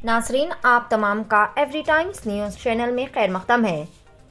नासरीन, आप तमाम का एवरी टाइम्स न्यूज़ चैनल में खैर मक़दम है।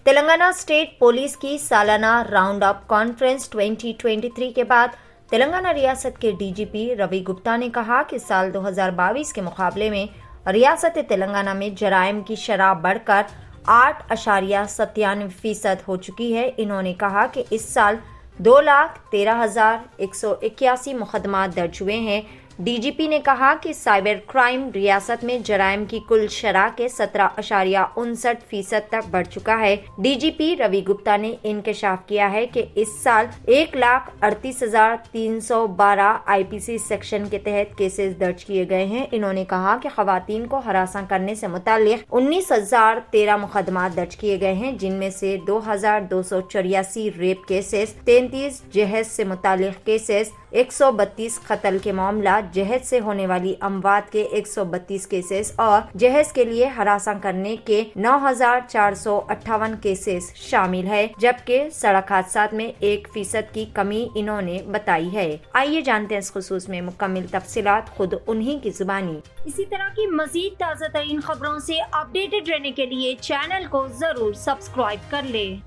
तेलंगाना स्टेट पुलिस की सालाना राउंड अप कॉन्फ्रेंस 2023 के बाद तेलंगाना रियासत के डीजीपी रवि गुप्ता ने कहा कि साल 2022 के मुकाबले में रियासत तेलंगाना में जराइम की शरह बढ़कर 8.97% हो चुकी है। इन्होंने कहा कि इस साल 2,13,181 मुकदमा दर्ज हुए हैं। डीजीपी ने कहा कि साइबर क्राइम रियासत में जराइम की कुल शरह के 17.59% तक बढ़ चुका है। डीजीपी रवि गुप्ता ने इंकशाफ किया है कि इस साल 1,38,312 आईपीसी सेक्शन के तहत केसेस दर्ज किए गए हैं। इन्होंने कहा कि खवातीन को हरासा करने से मुताल्लिक 19,013 मुकदमा दर्ज किए गए हैं, जिनमें से 2,284 रेप केसेस, 33 जहेज से मुताल्लिक केसेस, 132 कत्ल के मामला, जहेज से होने वाली अमवात के 132 केसेस और जहेज के लिए हरासा करने के 9,458 केसेस शामिल है, जबकि सड़क हादसा में 1% की कमी इन्होंने बताई है। आइए जानते हैं इस खुसूस में मुकम्मल तफसीलात खुद उन्हीं की जुबानी। इसी तरह की मजीद ताज़ा तरीन खबरों से अपडेटेड रहने के लिए चैनल को जरूर सब्सक्राइब कर ले।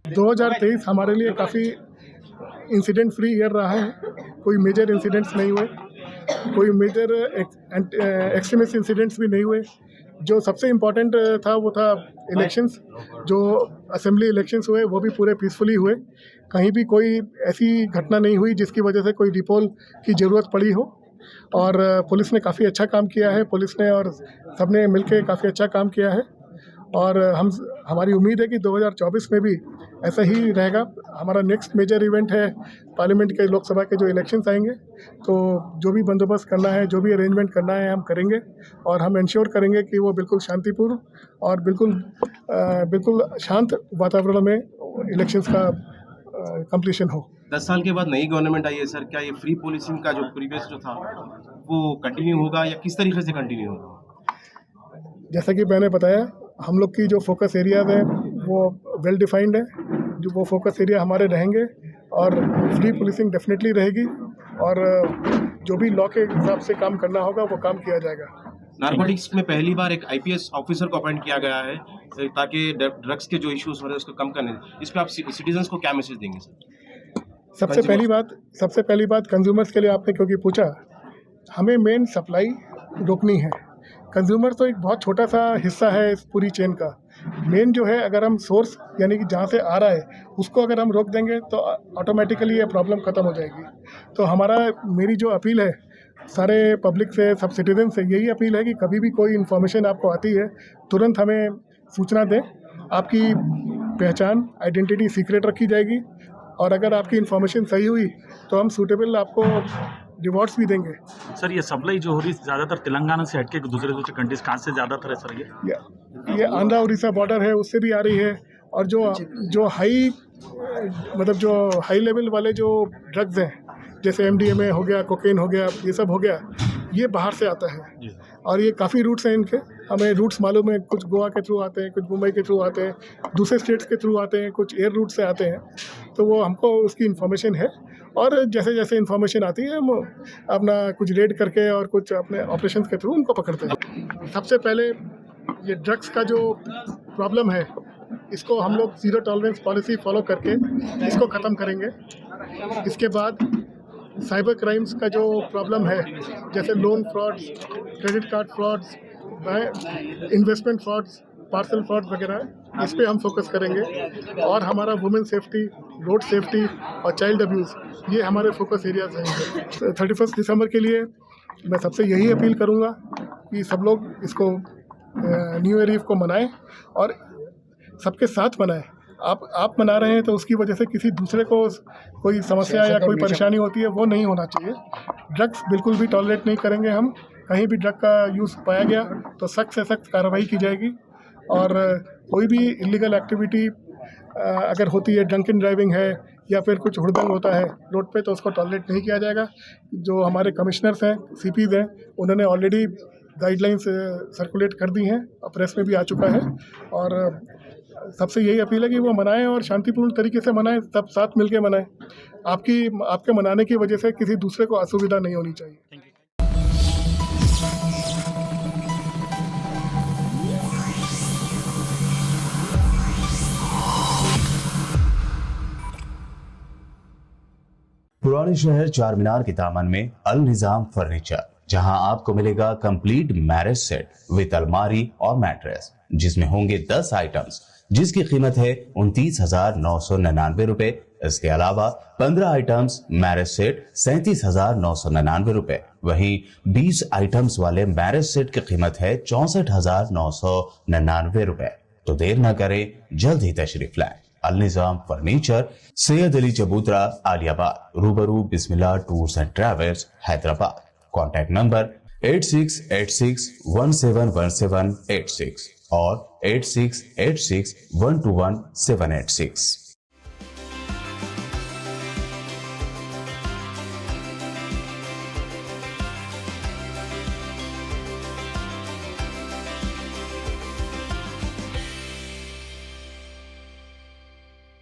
2023 हमारे लिए काफ़ी इंसिडेंट फ्री ईयर रहा है। कोई मेजर इंसिडेंट्स नहीं हुए, कोई मेजर एक्सट्रीमिस्ट इंसिडेंट्स भी नहीं हुए। जो सबसे इम्पोर्टेंट था वो था इलेक्शंस। जो असेंबली इलेक्शंस हुए वो भी पूरे पीसफुली हुए। कहीं भी कोई ऐसी घटना नहीं हुई जिसकी वजह से कोई रिपोल की ज़रूरत पड़ी हो। और पुलिस ने काफ़ी अच्छा काम किया है, पुलिस ने और सबने मिलकर काफ़ी अच्छा काम किया है। और हमारी उम्मीद है कि 2024 में भी ऐसा ही रहेगा। हमारा नेक्स्ट मेजर इवेंट है पार्लियामेंट के, लोकसभा के जो इलेक्शंस आएंगे, तो जो भी बंदोबस्त करना है, जो भी अरेंजमेंट करना है हम करेंगे और हम इंश्योर करेंगे कि वो बिल्कुल शांतिपूर्ण और बिल्कुल शांत वातावरण में इलेक्शंस का कंप्लीशन हो। 10 साल के बाद नई गवर्नमेंट आई है सर, क्या ये फ्री पुलिसिंग का जो प्रीवियस जो था वो कंटिन्यू होगा या किस तरीके से कंटिन्यू होगा? जैसा कि मैंने बताया, हम लोग की जो फोकस एरियाज हैं वो वेल डिफाइंड है। जो वो फोकस एरिया हमारे रहेंगे और फ्री पुलिसिंग डेफिनेटली रहेगी और जो भी लॉ के हिसाब से काम करना होगा वो काम किया जाएगा। नारकोटिक्स में पहली बार एक आईपीएस ऑफिसर को अपॉइंट किया गया है ताकि ड्रग्स के जो इश्यूज हो रहे हैं उसको कम करने। इस पर आप सिटीजन्स को क्या मैसेज देंगे सर? सबसे पहली बात कंज्यूमर्स के लिए आपने क्योंकि पूछा, हमें मेन सप्लाई रोकनी है। कंज्यूमर तो एक बहुत छोटा सा हिस्सा है इस पूरी चेन का। मेन जो है, अगर हम सोर्स यानी कि जहाँ से आ रहा है उसको अगर हम रोक देंगे तो ऑटोमेटिकली ये प्रॉब्लम ख़त्म हो जाएगी। तो मेरी जो अपील है सारे पब्लिक से, सब सिटीजन से, यही अपील है कि कभी भी कोई इन्फॉर्मेशन आपको आती है तुरंत हमें सूचना दें। आपकी पहचान, आइडेंटिटी सीक्रेट रखी जाएगी और अगर आपकी इन्फॉर्मेशन सही हुई तो हम सूटेबल आपको रिवॉर्ड्स भी देंगे। सर, ये सप्लाई जो हो रही है ज़्यादातर तेलंगाना से हटके दूसरे कंट्रीज कहाँ से ज़्यादातर है सर? ये आंध्रा उड़ीसा बॉर्डर है उससे भी आ रही है। और जो हाई लेवल वाले जो ड्रग्स हैं, जैसे MDMA हो गया, कोकेन हो गया, ये सब हो गया, ये बाहर से आता है। और ये काफ़ी रूट्स हैं इनके, हमें रूट्स मालूम है। कुछ गोवा के थ्रू आते हैं, कुछ मुंबई के थ्रू आते हैं, दूसरे स्टेट्स के थ्रू आते हैं, कुछ एयर रूट से आते हैं। तो वो हमको उसकी इन्फॉर्मेशन है और जैसे जैसे इन्फॉर्मेशन आती है हम अपना कुछ रेड करके और कुछ अपने ऑपरेशंस के थ्रू उनको पकड़ते हैं। सबसे पहले ये ड्रग्स का जो प्रॉब्लम है इसको हम लोग ज़ीरो टॉलरेंस पॉलिसी फॉलो करके इसको ख़त्म करेंगे। इसके बाद साइबर क्राइम्स का जो प्रॉब्लम है, जैसे loan frauds, credit card frauds, investment frauds, parcel fraud वगैरह, इस पे हम फोकस करेंगे। और हमारा वुमेन सेफ्टी, रोड सेफ्टी और चाइल्ड अब्यूज़, ये हमारे फोकस एरियाज रहेंगे। 31 दिसंबर के लिए मैं सबसे यही अपील करूँगा कि सब लोग इसको न्यू ईयर ईव को मनाएं और सबके साथ मनाएं। आप मना रहे हैं तो उसकी वजह से किसी दूसरे को कोई समस्या या कोई परेशानी होती है, वो नहीं होना चाहिए। ड्रग्स बिल्कुल भी टॉलरेट नहीं करेंगे हम। कहीं भी ड्रग का यूज़ पाया गया तो सख्त से सख्त कार्रवाई की जाएगी। और कोई भी इलीगल एक्टिविटी अगर होती है, ड्रंकन ड्राइविंग है या फिर कुछ हुड़दंग होता है रोड पे, तो उसको टॉलरेट नहीं किया जाएगा। जो हमारे कमिश्नर्स हैं, CPs हैं, उन्होंने ऑलरेडी गाइडलाइंस सर्कुलेट कर दी हैं, प्रेस में भी आ चुका है। और सबसे यही अपील है कि वो मनाएं और शांतिपूर्ण तरीके से मनाएं, सब साथ मिलके मनाएं। आपके मनाने की वजह से किसी दूसरे को असुविधा नहीं होनी चाहिए। पुराने शहर चार मीनार के दामन में अल निजाम फर्नीचर, जहां आपको मिलेगा कंप्लीट मैरिज सेट विद अलमारी और मैट्रेस, जिसमें होंगे 10 आइटम्स, जिसकी कीमत है 29,999 रुपए। इसके अलावा 15 आइटम्स मैरिज सेट 37,999 रुपए। वहीं 20 आइटम्स वाले मैरिज सेट की कीमत है 64,999 रुपए। तो देर न करें, जल्द ही तशरीफ लाएं। अल निजाम फर्नीचर, सैयद अली चबूतरा, आलियाबाद, रूबरू Bismillah tours and travels, Hyderabad. Contact number 8686171786 और 8686121786।